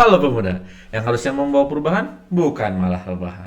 Halo pemuda, yang harusnya membawa perubahan bukan malah rebahan.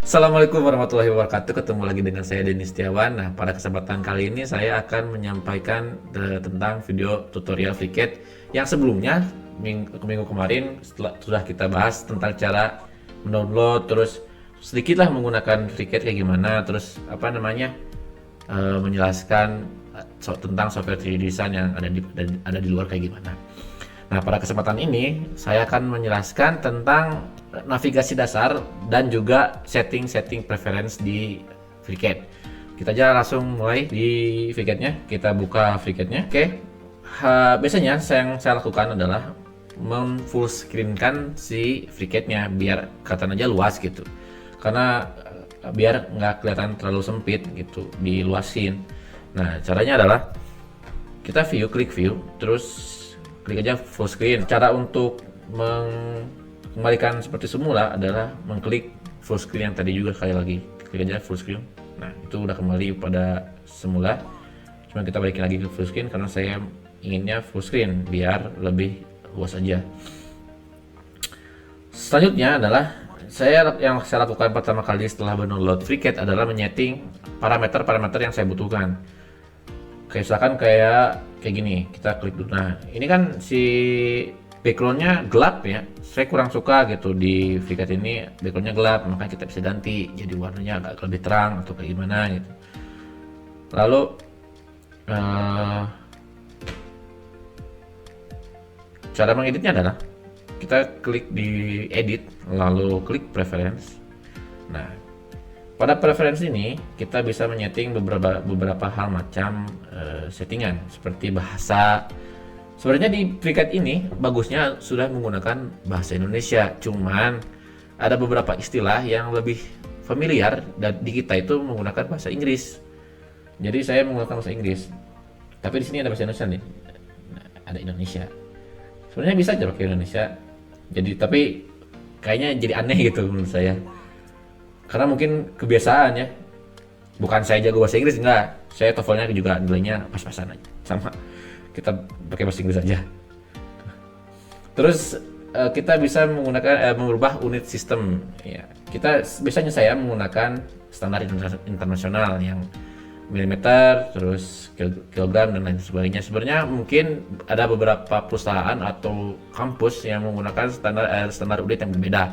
Assalamualaikum warahmatullahi wabarakatuh. Ketemu lagi dengan saya Denny Setiawan. Nah, pada kesempatan kali ini saya akan menyampaikan tentang video tutorial FreeCAD yang sebelumnya minggu kemarin sudah kita bahas tentang cara mendownload, terus sedikitlah menggunakan FreeCAD kayak gimana, terus menjelaskan tentang software 3D design yang ada di luar kayak gimana. Nah, pada kesempatan ini saya akan menjelaskan tentang navigasi dasar dan juga setting preference di FreeCAD. Kita aja langsung mulai di FreeCAD-nya. Kita buka FreeCAD-nya. Oke. Biasanya yang saya lakukan adalah full screen-kan si FreeCAD-nya biar kelihatan aja luas gitu. Karena biar nggak kelihatan terlalu sempit gitu, diluasin. Nah, caranya adalah kita klik view, terus klik aja full screen. Cara untuk mengembalikan seperti semula adalah mengklik full screen yang tadi juga sekali lagi. Klik aja full screen. Nah, itu udah kembali pada semula. Cuma kita balikin lagi ke full screen karena saya inginnya full screen biar lebih luas aja. Selanjutnya adalah yang saya lakukan pertama kali setelah mendownload FreeCAD adalah menyeting parameter yang saya butuhkan. Misalkan kayak gini, kita klik dulu. Nah, ini kan si backgroundnya gelap ya, saya kurang suka gitu di FreeCAD ini backgroundnya gelap, makanya kita bisa ganti jadi warnanya agak lebih terang atau kayak gimana gitu. Lalu cara mengeditnya adalah kita klik di edit, lalu klik preference. Nah, pada preference ini kita bisa menyeting beberapa hal macam settingan seperti bahasa. Sebenarnya di FreeCAD ini bagusnya sudah menggunakan bahasa Indonesia, cuman ada beberapa istilah yang lebih familiar dan di kita itu menggunakan bahasa Inggris. Jadi saya menggunakan bahasa Inggris. Tapi di sini ada bahasa Indonesia nih. Nah, ada Indonesia. Sebenarnya bisa aja pakai Indonesia. Tapi kayaknya jadi aneh gitu menurut saya. Karena mungkin kebiasaan ya, bukan saya jago bahasa Inggris, enggak, saya TOEFL-nya juga nilainya pas-pasan aja, sama kita pakai bahasa Inggris aja. Terus kita bisa mengubah unit sistem ya. Biasanya saya menggunakan standar internasional yang milimeter, terus kilogram dan lain sebagainya. Sebenarnya mungkin ada beberapa perusahaan atau kampus yang menggunakan standar unit yang berbeda.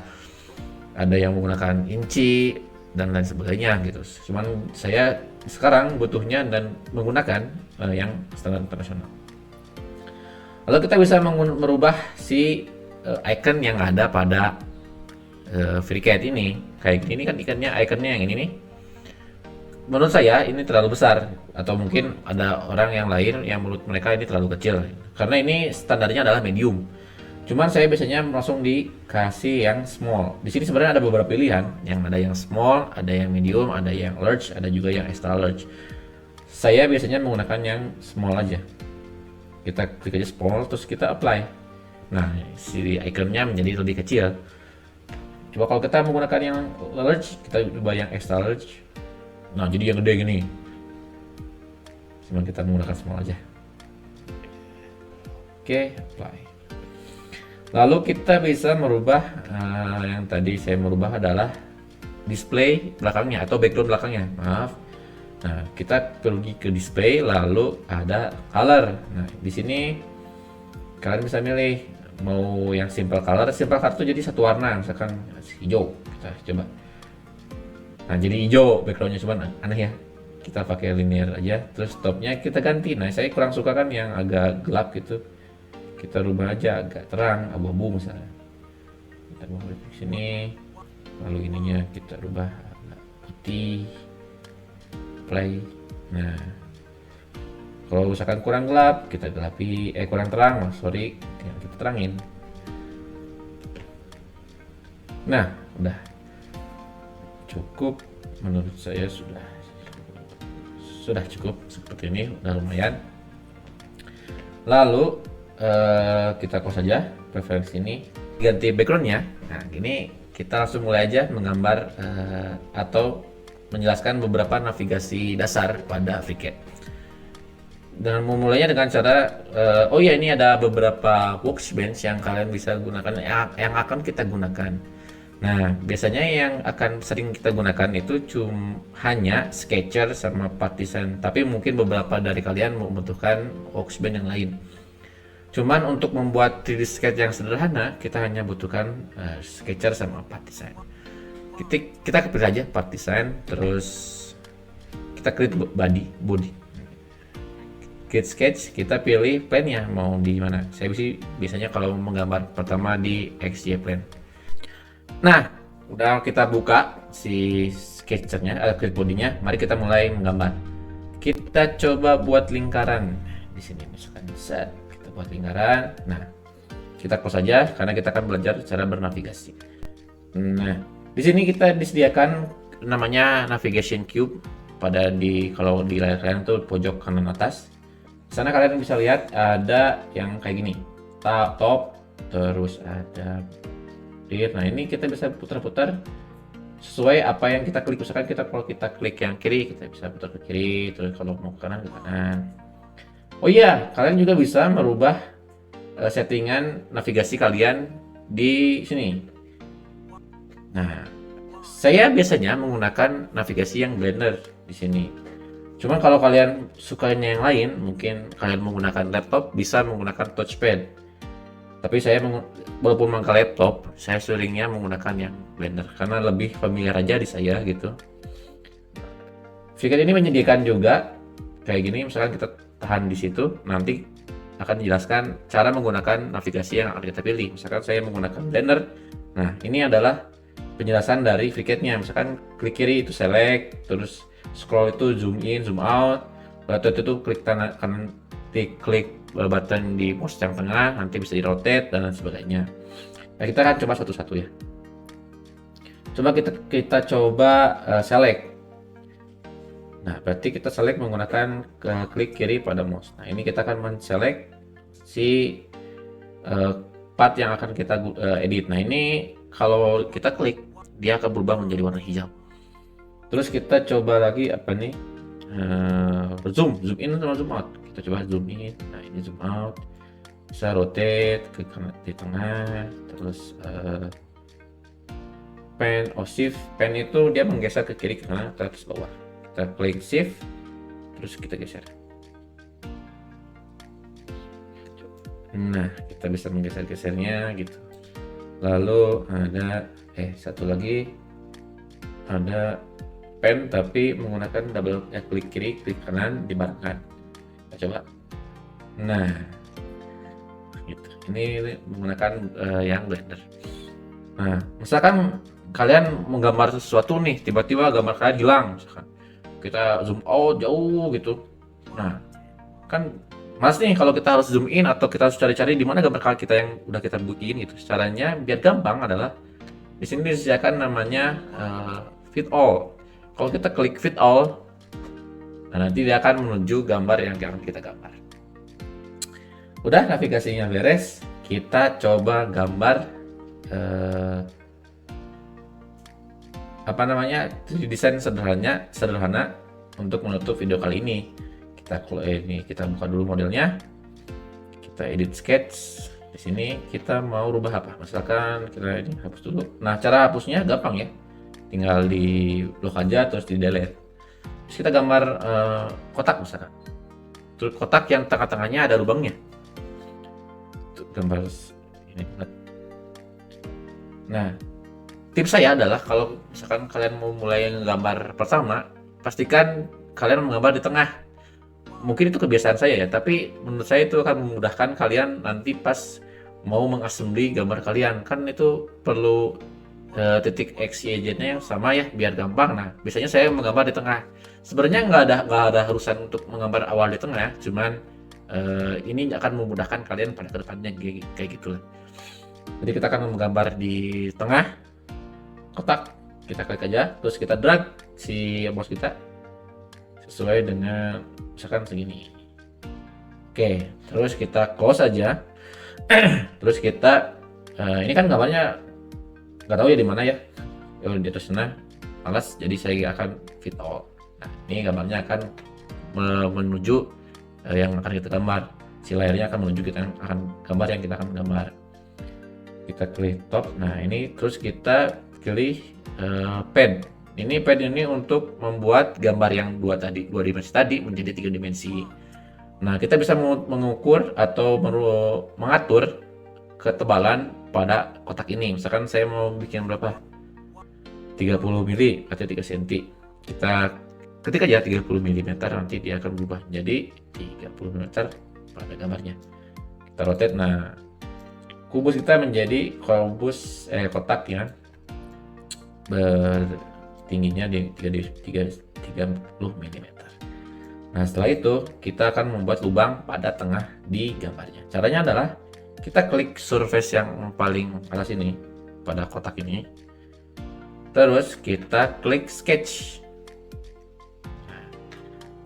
Ada yang menggunakan inci dan lain sebagainya gitu. Cuman saya sekarang butuhnya dan menggunakan yang standar internasional. Lalu kita bisa merubah si icon yang ada pada FreeCAD ini. Kayak gini kan ikonnya yang ini nih. Menurut saya ini terlalu besar, atau mungkin ada orang yang lain yang menurut mereka ini terlalu kecil. Karena ini standarnya adalah medium. Cuman saya biasanya langsung dikasih yang small. Di sini sebenarnya ada beberapa pilihan, yang ada yang small, ada yang medium, ada yang large, ada juga yang extra large. Saya biasanya menggunakan yang small aja. Kita klik aja small, terus kita apply. Nah, si ikonnya menjadi lebih kecil. Coba kalau kita menggunakan yang large, kita coba yang extra large. Nah, jadi yang gede gini. Cuman kita menggunakan small aja. Oke, apply. Lalu kita bisa merubah yang tadi saya merubah adalah display belakangnya atau background belakangnya. Maaf. Nah, kita pergi ke display, lalu ada color. Nah, di sini kalian bisa milih mau yang simple color. Simple color itu jadi satu warna, misalkan hijau. Kita coba. Nah, jadi hijau backgroundnya, cuman aneh ya. Kita pakai linear aja, terus topnya kita ganti. Nah, saya kurang suka kan yang agak gelap gitu. Kita rubah aja agak terang, abu-abu misalnya. Kita rubah di sini, lalu ininya kita rubah agak putih, play. Nah, kalau misalkan kurang gelap, kita kurang terang, tinggal kita terangin. Nah, udah cukup, menurut saya sudah cukup seperti ini, udah lumayan. Lalu kita close saja preferensi ini, ganti backgroundnya. Nah ini kita langsung mulai aja menggambar atau menjelaskan beberapa navigasi dasar pada FreeCAD. Dan memulainya dengan cara oh ya, ini ada beberapa workbench yang kalian bisa gunakan, yang akan kita gunakan. Nah biasanya yang akan sering kita gunakan itu hanya Sketcher sama Partisan, tapi mungkin beberapa dari kalian membutuhkan workbench yang lain. Cuman untuk membuat 3D sketch yang sederhana, kita hanya butuhkan Sketcher sama Partisan. Kita pilih aja Partisan, terus kita create body. Create sketch, kita pilih plane-nya mau di mana. Saya biasanya kalau menggambar pertama di XY plane. Nah, udah kita buka si sketchernya, create body-nya. Mari kita mulai menggambar. Kita coba buat lingkaran di sini, misalkan set. Kita buat lingkaran. Nah, kita close saja karena kita akan belajar cara bernavigasi. Nah, di sini kita disediakan namanya navigation cube kalau di layar kalian tuh pojok kanan atas. Di sana kalian bisa lihat ada yang kayak gini, top, terus ada rear. Nah ini kita bisa putar-putar sesuai apa yang kita klik. Misalkan kalau kita klik yang kiri, kita bisa putar ke kiri, terus kalau mau ke kanan, ke kanan. Oh iya, kalian juga bisa merubah settingan navigasi kalian di sini. Nah, saya biasanya menggunakan navigasi yang Blender di sini. Cuman kalau kalian sukanya yang lain, mungkin kalian menggunakan laptop, bisa menggunakan touchpad. Tapi saya walaupun menggunakan laptop, saya seringnya menggunakan yang Blender karena lebih familiar aja di saya gitu. FreeCAD ini menyediakan juga kayak gini, misalkan kita tahan di situ, nanti akan dijelaskan cara menggunakan navigasi yang akan kita pilih. Misalkan saya menggunakan Blender, nah ini adalah penjelasan dari FreeCAD-nya. Misalkan klik kiri itu select, terus scroll itu zoom in, zoom out, rotate itu klik kanan, klik button di mouse yang tengah, nanti bisa di rotate dan lain sebagainya. Nah kita akan coba satu-satu ya. Coba kita coba select. Nah berarti kita select menggunakan klik kiri pada mouse. Nah ini kita akan men-select si part yang akan kita edit. Nah ini kalau kita klik, dia akan berubah menjadi warna hijau. Terus kita coba lagi apa nih, zoom in sama zoom out. Kita coba zoom in, nah ini zoom out, bisa rotate ke kanan di tengah, terus pen shift, pen itu dia menggeser ke kiri, ke kanan, ke atas, bawah. Kita klik shift, terus kita geser. Nah kita bisa menggeser-gesernya gitu. Lalu ada satu lagi, ada pen tapi menggunakan double klik kiri, klik kanan, dibarengkan. Kita coba. Nah, gitu. Ini menggunakan yang Blender. Nah, misalkan kalian menggambar sesuatu nih, tiba-tiba gambar kalian hilang, misalkan kita zoom out jauh gitu. Nah, kan mas nih kalau kita harus zoom in atau kita harus cari-cari di mana gambar kita yang udah kita bikin gitu. Caranya biar gampang adalah di sini disediakan namanya fit all. Kalau kita klik fit all, nah nanti dia akan menuju gambar yang akan kita gambar. Udah navigasinya beres, kita coba gambar apa namanya, desain sederhana untuk menutup video kali ini. Kita buka dulu modelnya, kita edit sketch. Di sini kita mau rubah apa? Misalkan kita ini hapus dulu. Nah cara hapusnya gampang ya, tinggal di lock aja terus di delete. Terus kita gambar kotak misalkan. Terus kotak yang tengah-tengahnya ada lubangnya. Gambar ini. Nah, tips saya adalah kalau misalkan kalian mau mulai gambar pertama, pastikan kalian menggambar di tengah. Mungkin itu kebiasaan saya ya, tapi menurut saya itu akan memudahkan kalian nanti pas mau mengassembly gambar kalian. Kan itu perlu titik X, Y, Z-nya yang sama ya, biar gampang. Nah, biasanya saya menggambar di tengah. Sebenarnya nggak ada urusan untuk menggambar awal di tengah ya, cuman ini akan memudahkan kalian pada kedepannya kayak gitu lah. Jadi kita akan menggambar di tengah kotak, kita klik aja, terus kita drag si mouse kita sesuai dengan misalkan segini. Oke, terus kita close aja. Terus kita ini kan gambarnya nggak tahu ya di mana ya. Di atas sana malas, jadi saya akan fit all. Nah, ini gambarnya akan menuju yang akan kita gambar. Si layarnya akan menuju kita akan gambar yang kita akan gambar. Kita klik top. Nah, ini terus kita pilih pen. Ini pen ini untuk membuat gambar yang dua dimensi tadi menjadi 3 dimensi. Nah, kita bisa mengukur atau mengatur ketebalan pada kotak ini. Misalkan saya mau bikin berapa? 30 mili atau 3 cm. Kita ketik aja 30 mm, nanti dia akan berubah menjadi 30 mm pada gambarnya. Kita rotate. Nah, kubus kita menjadi kotak ya, bertingginya di 30 mm. Nah, setelah itu kita akan membuat lubang pada tengah di gambarnya. Caranya adalah kita klik surface yang paling atas ini pada kotak ini, terus kita klik sketch. Nah,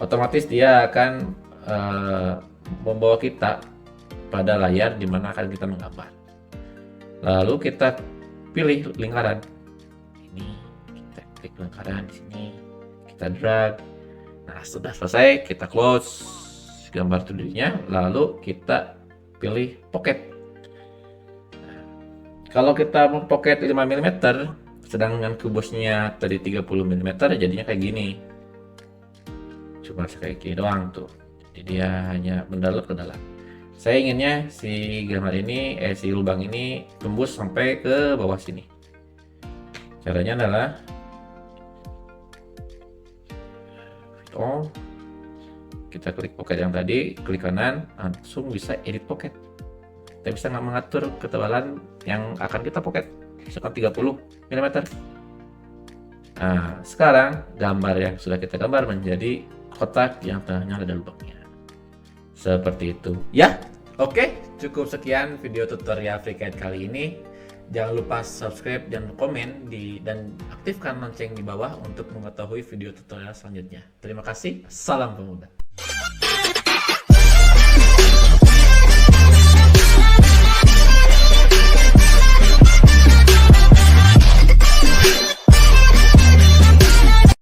otomatis dia akan membawa kita pada layar di mana akan kita menggambar. Lalu kita pilih lingkaran. Ini kita klik lingkaran di sini, kita drag. Nah, sudah selesai, kita close gambar 2D-nya, lalu kita pilih pocket. Nah, kalau kita mau pocket 5 mm, sedangkan kubusnya tadi 30 mm, jadinya kayak gini. Cuma kayak gini doang tuh. Jadi dia hanya mendalam ke dalam. Saya inginnya si gambar ini, si lubang ini tembus sampai ke bawah sini. Caranya adalah kita klik pocket yang tadi, klik kanan, langsung bisa edit pocket. Kita bisa mengatur ketebalan yang akan kita pocket, misalkan 30 mm. Nah, sekarang gambar yang sudah kita gambar menjadi kotak yang tengahnya ada lubangnya. Seperti itu. Ya, oke, cukup sekian video tutorial FreeCAD kali ini. Jangan lupa subscribe dan komen dan aktifkan lonceng di bawah untuk mengetahui video tutorial selanjutnya. Terima kasih, salam pemuda.